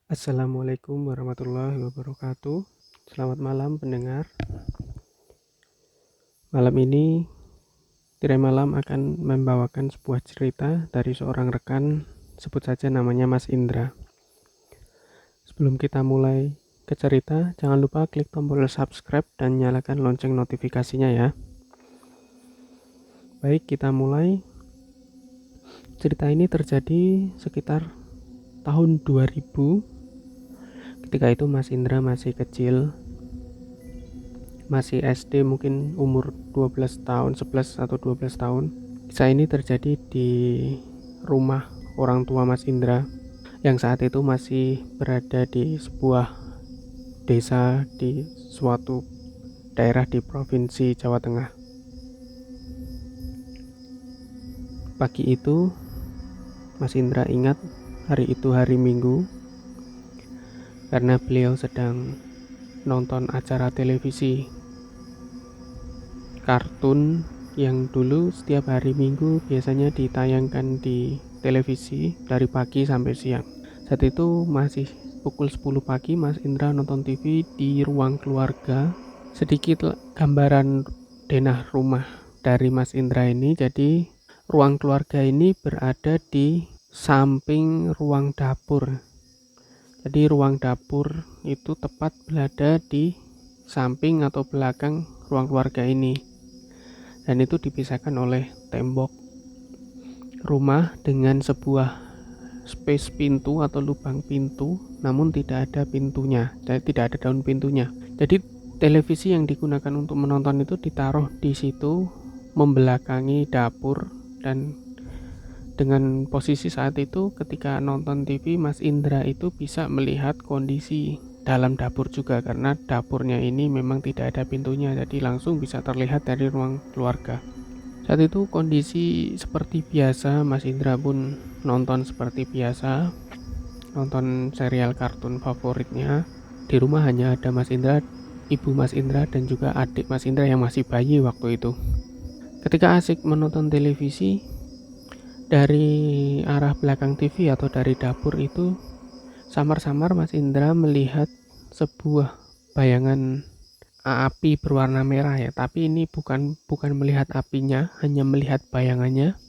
Assalamualaikum warahmatullahi wabarakatuh. Selamat malam pendengar. Malam ini Tirai Malam akan membawakan sebuah cerita dari seorang rekan, sebut saja namanya Mas Indra. Sebelum kita mulai ke cerita, jangan lupa klik tombol subscribe dan nyalakan lonceng notifikasinya ya. Baik, kita mulai. Cerita ini terjadi sekitar tahun 2000. Ketika itu Mas Indra masih kecil, masih SD, mungkin umur 12 tahun, 11 atau 12 tahun. Kisah ini terjadi di rumah orang tua Mas Indra yang saat itu masih berada di sebuah desa di suatu daerah di Provinsi Jawa Tengah. Pagi itu Mas Indra ingat hari itu hari Minggu karena beliau sedang nonton acara televisi kartun yang dulu setiap hari Minggu biasanya ditayangkan di televisi dari pagi sampai siang. Saat itu masih pukul 10 pagi, Mas Indra nonton TV di ruang keluarga. Sedikit gambaran denah rumah dari Mas Indra ini. Jadi ruang keluarga ini berada di samping ruang dapur. Jadi ruang dapur itu tepat berada di samping atau belakang ruang keluarga ini. Dan itu dipisahkan oleh tembok rumah dengan sebuah space pintu atau lubang pintu, namun tidak ada pintunya, tidak ada daun pintunya. Jadi televisi yang digunakan untuk menonton itu ditaruh di situ membelakangi dapur. Dan dengan posisi saat itu ketika nonton TV, Mas Indra itu bisa melihat kondisi dalam dapur juga, karena dapurnya ini memang tidak ada pintunya, jadi langsung bisa terlihat dari ruang keluarga. Saat itu kondisi seperti biasa, Mas Indra pun nonton seperti biasa, nonton serial kartun favoritnya. Di rumah hanya ada Mas Indra, ibu Mas Indra, dan juga adik Mas Indra yang masih bayi waktu itu. Ketika asik menonton televisi, dari arah belakang TV atau dari dapur itu samar-samar Mas Indra melihat sebuah bayangan api berwarna merah ya, tapi ini bukan melihat apinya, hanya melihat bayangannya.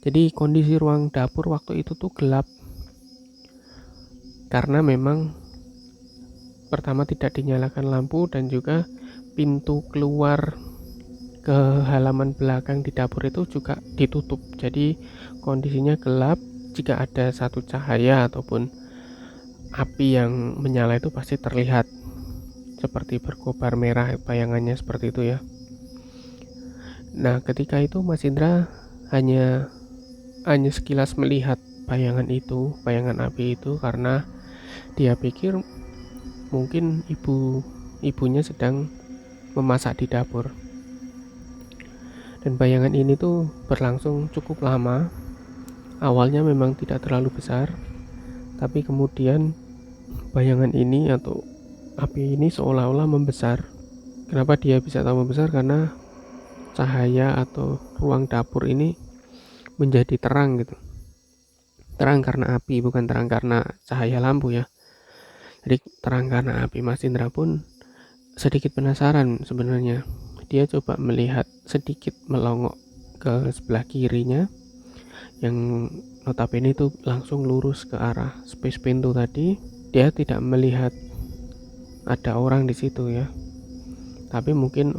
Jadi kondisi ruang dapur waktu itu tuh gelap karena memang pertama tidak dinyalakan lampu dan juga pintu keluar ke halaman belakang di dapur itu juga ditutup. Jadi kondisinya gelap. Jika ada satu cahaya ataupun api yang menyala itu pasti terlihat seperti berkobar merah, bayangannya seperti itu ya. Nah, ketika itu Mas Indra hanya sekilas melihat bayangan itu, bayangan api itu, karena dia pikir mungkin ibunya sedang memasak di dapur. Dan bayangan ini tuh berlangsung cukup lama. Awalnya memang tidak terlalu besar, tapi kemudian bayangan ini atau api ini seolah-olah membesar. Kenapa dia bisa tahu membesar? Karena cahaya atau ruang dapur ini menjadi terang gitu. Terang karena api, bukan terang karena cahaya lampu ya. Jadi terang karena api. Mas Indra pun sedikit penasaran sebenarnya. Dia coba melihat sedikit, melongok ke sebelah kirinya yang notabene itu langsung lurus ke arah space pintu tadi. Dia tidak melihat ada orang di situ ya, tapi mungkin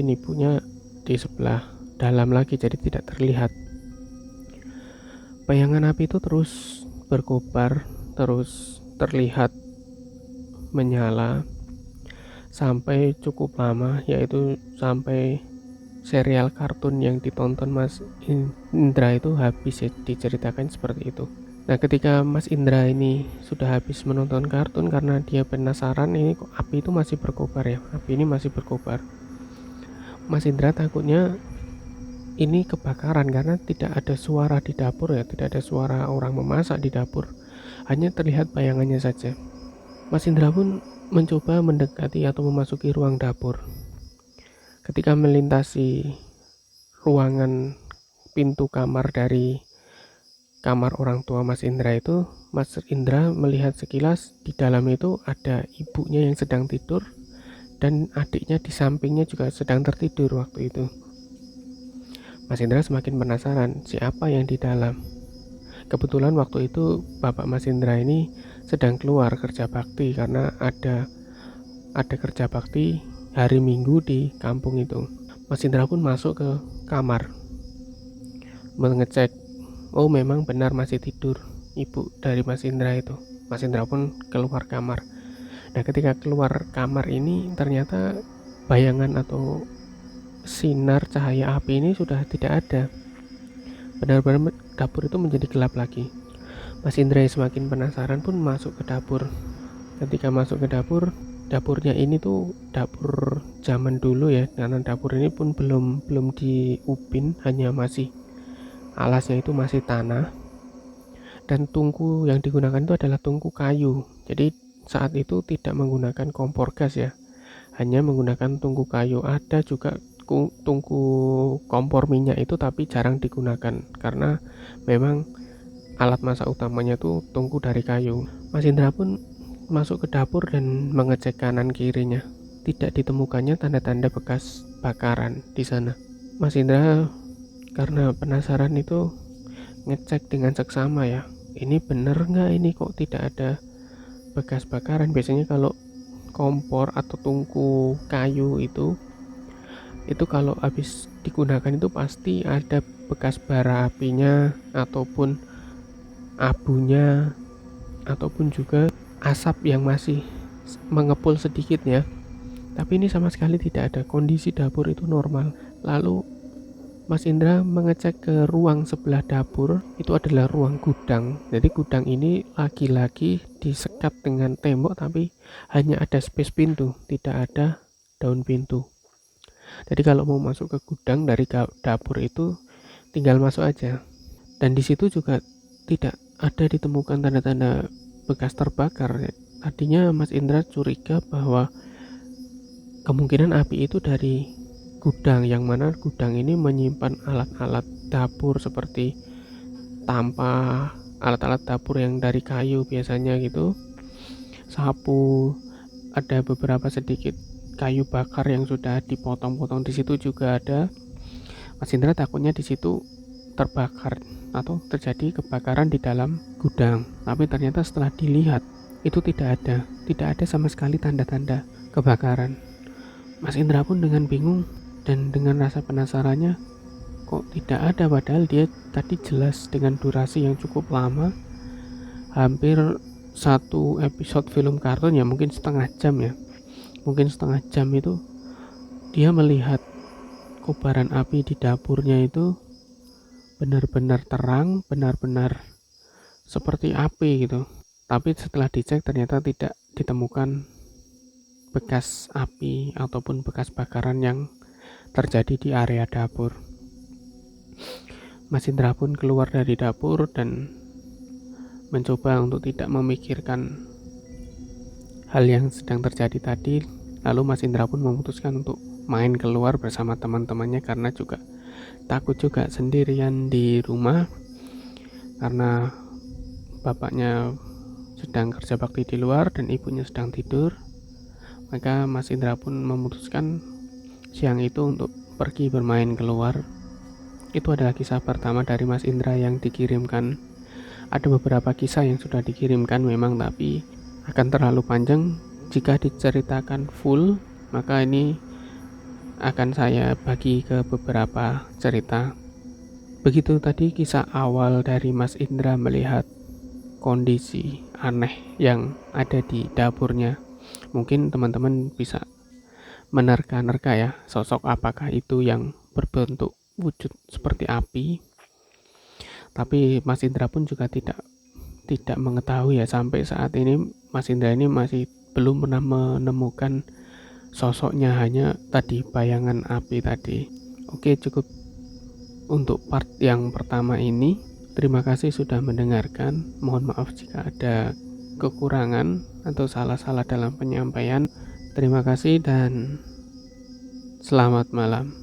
ibunya di sebelah dalam lagi, jadi tidak terlihat. Bayangan api itu terus berkobar, terus terlihat menyala sampai cukup lama, yaitu sampai serial kartun yang ditonton Mas Indra itu habis ya, diceritakan seperti itu. Nah, ketika Mas Indra ini sudah habis menonton kartun, karena dia penasaran ini kok api itu masih berkobar ya, api ini masih berkobar. Mas Indra takutnya ini kebakaran karena tidak ada suara di dapur ya, tidak ada suara orang memasak di dapur, hanya terlihat bayangannya saja. Mas Indra pun mencoba mendekati atau memasuki ruang dapur. Ketika melintasi ruangan pintu kamar dari kamar orang tua Mas Indra itu, Mas Indra melihat sekilas di dalam itu ada ibunya yang sedang tidur dan adiknya di sampingnya juga sedang tertidur waktu itu. Mas Indra semakin penasaran siapa yang di dalam. Kebetulan waktu itu bapak Mas Indra ini sedang keluar kerja bakti karena ada kerja bakti hari Minggu di kampung itu. Mas Indra pun masuk ke kamar mengecek. Oh, memang benar masih tidur ibu dari Mas Indra itu. Mas Indra pun keluar kamar. Nah, ketika keluar kamar ini ternyata bayangan atau sinar cahaya api ini sudah tidak ada. Benar-benar dapur itu menjadi gelap lagi. Mas Indra yang semakin penasaran pun masuk ke dapur. Ketika masuk ke dapur, dapurnya ini tuh dapur zaman dulu ya, karena dapur ini pun belum diupin, hanya masih alasnya itu masih tanah, dan tungku yang digunakan itu adalah tungku kayu. Jadi saat itu tidak menggunakan kompor gas ya, hanya menggunakan tungku kayu. Ada juga tungku kompor minyak itu, tapi jarang digunakan karena memang alat masak utamanya tuh tungku dari kayu. Mas Indra pun masuk ke dapur dan mengecek kanan kirinya. Tidak ditemukannya tanda-tanda bekas bakaran di sana. Mas Indra karena penasaran itu ngecek dengan seksama ya. Ini bener nggak, ini kok tidak ada bekas bakaran? Biasanya kalau kompor atau tungku kayu itu kalau habis digunakan itu pasti ada bekas bara apinya ataupun abunya ataupun juga asap yang masih mengepul sedikit ya. Tapi ini sama sekali tidak ada. Kondisi dapur itu normal. Lalu Mas Indra mengecek ke ruang sebelah dapur, itu adalah ruang gudang. Jadi gudang ini lagi-lagi disekat dengan tembok, tapi hanya ada space pintu, tidak ada daun pintu. Jadi kalau mau masuk ke gudang dari dapur itu tinggal masuk aja. Dan di situ juga tidak ada ditemukan tanda-tanda bekas terbakar. Tadinya Mas Indra curiga bahwa kemungkinan api itu dari gudang, yang mana gudang ini menyimpan alat-alat dapur seperti tampah, alat-alat dapur yang dari kayu biasanya gitu, sapu, ada beberapa sedikit kayu bakar yang sudah dipotong-potong di situ juga ada. Mas Indra takutnya di situ terbakar atau terjadi kebakaran di dalam gudang. Tapi ternyata setelah dilihat itu tidak ada sama sekali tanda-tanda kebakaran. Mas Indra pun dengan bingung dan dengan rasa penasarannya, kok tidak ada, padahal dia tadi jelas dengan durasi yang cukup lama, hampir satu episode film kartun ya, mungkin setengah jam itu dia melihat kobaran api di dapurnya itu benar-benar terang, benar-benar seperti api gitu. Tapi setelah dicek ternyata tidak ditemukan bekas api ataupun bekas bakaran yang terjadi di area dapur. Mas Indra pun keluar dari dapur dan mencoba untuk tidak memikirkan hal yang sedang terjadi tadi. Lalu Mas Indra pun memutuskan untuk main keluar bersama teman-temannya karena juga takut juga sendirian di rumah karena bapaknya sedang kerja bakti di luar dan ibunya sedang tidur. Maka Mas Indra pun memutuskan siang itu untuk pergi bermain keluar. Itu adalah kisah pertama dari Mas Indra yang dikirimkan. Ada beberapa kisah yang sudah dikirimkan memang, tapi akan terlalu panjang jika diceritakan full. Maka ini akan saya bagi ke beberapa cerita. Begitu tadi kisah awal dari Mas Indra melihat kondisi aneh yang ada di dapurnya. Mungkin teman-teman bisa menerka-nerka ya, sosok apakah itu yang berbentuk wujud seperti api. Tapi Mas Indra pun juga tidak mengetahui ya, sampai saat ini Mas Indra ini masih belum pernah menemukan sosoknya, hanya tadi bayangan api tadi. Oke, cukup untuk part yang pertama ini. Terima kasih sudah mendengarkan. Mohon maaf jika ada kekurangan atau salah-salah dalam penyampaian. Terima kasih dan selamat malam.